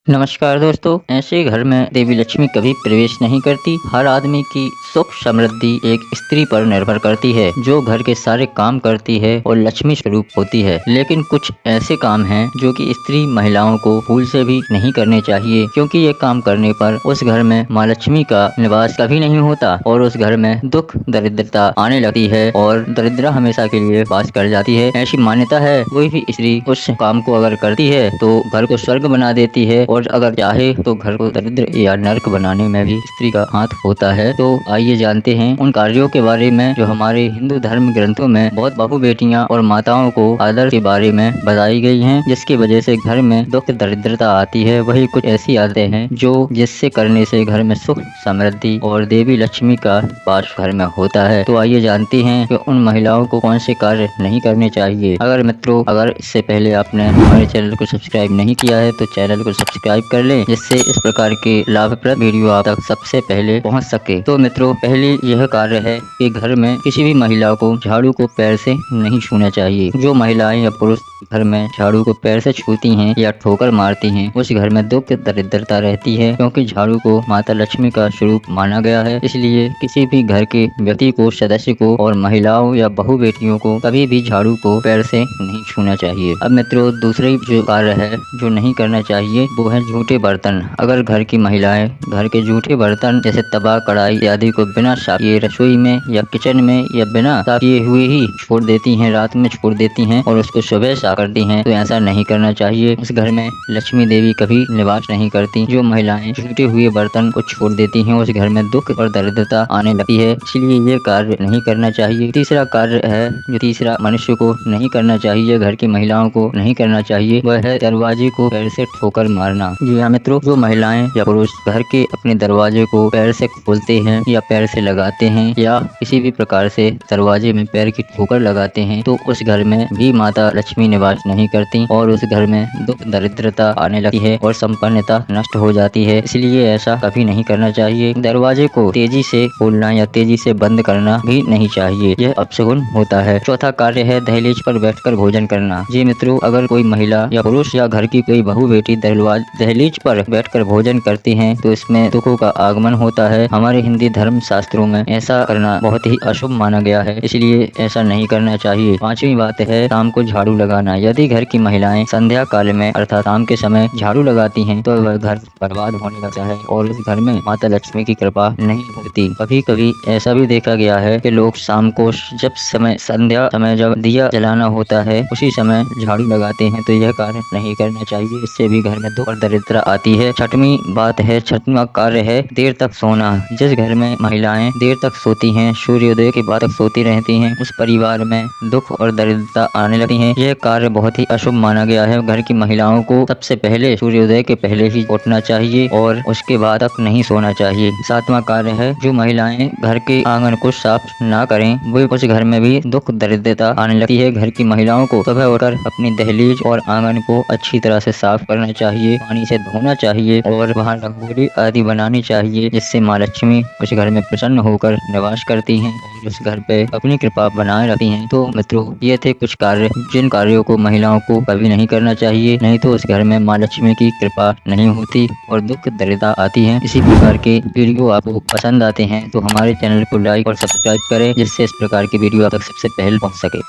नमस्कार दोस्तों। ऐसे घर में देवी लक्ष्मी कभी प्रवेश नहीं करती। हर आदमी की सुख समृद्धि एक स्त्री पर निर्भर करती है जो घर के सारे काम करती है और लक्ष्मी स्वरूप होती है। लेकिन कुछ ऐसे काम हैं जो कि स्त्री महिलाओं को भूल से भी नहीं करने चाहिए, क्योंकि ये काम करने पर उस घर में माँ लक्ष्मी का निवास कभी नहीं होता और उस घर में दुख दरिद्रता आने लगती है और दरिद्रता हमेशा के लिए वास कर जाती है। ऐसी मान्यता है, कोई भी स्त्री उस काम को अगर करती है तो घर को स्वर्ग बना देती है और अगर चाहे तो घर को दरिद्र या नरक बनाने में भी स्त्री का हाथ होता है। तो आइए जानते हैं उन कार्यों के बारे में जो हमारे हिंदू धर्म ग्रंथों में बहुत बहु बेटियां और माताओं को आदर के बारे में बताई गई हैं, जिसकी वजह से घर में दुख दरिद्रता आती है। वही कुछ ऐसी आदतें हैं जो जिससे करने से घर में सुख समृद्धि और देवी लक्ष्मी का वास घर में होता है। तो आइए जानते हैं कि उन महिलाओं को कौन से कार्य नहीं करने चाहिए। अगर इससे पहले आपने हमारे चैनल को सब्सक्राइब नहीं किया है तो चैनल को सब्सक्राइब कर लें, जिससे इस प्रकार के लाभप्रद वीडियो आप तक सबसे पहले पहुंच सके। तो मित्रों, पहले यह कार्य है कि घर में किसी भी महिला को झाड़ू को पैर से नहीं छूना चाहिए। जो महिलाएं या पुरुष घर में झाड़ू को पैर से छूती हैं या ठोकर मारती हैं, उस घर में दुख दरिद्रता रहती है, क्योंकि झाड़ू को माता लक्ष्मी का स्वरूप माना गया है। इसलिए किसी भी घर के व्यक्ति को, सदस्य को और महिलाओं या बहु बेटियों को कभी भी झाड़ू को पैर से नहीं छूना चाहिए। अब मित्रों, दूसरी जो कार्य है जो नहीं करना चाहिए वो है झूठे बर्तन। अगर घर की महिलाएं घर के झूठे बर्तन जैसे तवा, कढ़ाई आदि को बिना साफ किए रसोई में या किचन में या बिना साफ किए हुए ही छोड़ देती हैं, रात में छोड़ देती हैं और उसको सुबह साफ करती हैं, तो ऐसा नहीं करना चाहिए। उस घर में लक्ष्मी देवी कभी निवास नहीं करती। जो महिलाएं झूठे हुए बर्तन को छोड़ देती हैं, उस घर में दुख और दरिद्रता आने लगती है। इसलिए ये कार्य नहीं करना चाहिए। तीसरा कार्य है जो तीसरा मनुष्य को नहीं करना चाहिए, घर की महिलाओं को नहीं करना चाहिए, वह है दरवाजे को पैर से ठोकर मारना। जी हाँ मित्रों, जो महिलाएं या पुरुष घर के अपने दरवाजे को पैर से खोलते हैं या पैर से लगाते हैं या किसी भी प्रकार से दरवाजे में पैर की ठोकर लगाते हैं, तो उस घर में भी माता लक्ष्मी निवास नहीं करती और उस घर में दुख दरिद्रता आने लगती है और संपन्नता नष्ट हो जाती है। इसलिए ऐसा कभी नहीं करना चाहिए। दरवाजे को तेजी से खोलना या तेजी से बंद करना भी नहीं चाहिए, यह अपशगुन होता है। चौथा कार्य है दहलीज पर बैठकर भोजन करना। जी मित्रों, अगर कोई महिला या पुरुष या घर की कोई बहु बेटी दहलीज पर बैठकर भोजन करती हैं तो इसमें दुखों का आगमन होता है। हमारे हिंदी धर्म शास्त्रों में ऐसा करना बहुत ही अशुभ माना गया है, इसलिए ऐसा नहीं करना चाहिए। पांचवी बात है शाम को झाड़ू लगाना। यदि घर की महिलाएं संध्या काल में अर्थात शाम के समय झाड़ू लगाती हैं तो वह घर बर्बाद होने लगता है और उस घर में माता लक्ष्मी की कृपा नहीं होती। कभी कभी ऐसा भी देखा गया है कि लोग शाम को जब संध्या समय जब दिया जलाना होता है उसी समय झाड़ू लगाते हैं, तो यह कार्य नहीं करना चाहिए। इससे भी घर में दुख और दरिद्रता आती है। छठवां कार्य है देर तक सोना। जिस घर में महिलाएं देर तक सोती हैं, सूर्योदय के बाद तक सोती रहती हैं, उस परिवार में दुख और दरिद्रता आने लगती है। यह कार्य बहुत ही अशुभ माना गया है। घर की महिलाओं को सबसे पहले सूर्योदय के पहले ही उठना चाहिए और उसके बाद तक नहीं सोना चाहिए। सातवां कार्य है जो महिलाएं घर के आंगन को साफ ना करें, वो उस घर में भी दुख दरिद्रता आने लगती है। घर की महिलाओं को सुबह उठकर अपनी दहलीज और आंगन को अच्छी तरह से साफ करना चाहिए, पानी से धोना चाहिए और वहाँ रंगोली आदि बनानी चाहिए, जिससे माँ लक्ष्मी उस घर में प्रसन्न होकर निवास करती हैं और उस घर पे अपनी कृपा बनाए रखती हैं। तो मित्रों, ये थे कुछ कार्य जिन कार्यों को महिलाओं को कभी नहीं करना चाहिए, नहीं तो उस घर में माँ लक्ष्मी की कृपा नहीं होती और दुख दरिद्रता आती है। इसी प्रकार के वीडियो आपको पसंद आते हैं तो हमारे चैनल को लाइक और सब्सक्राइब करें, जिससे इस प्रकार की वीडियो आप तक सबसे पहले पहुँच सके।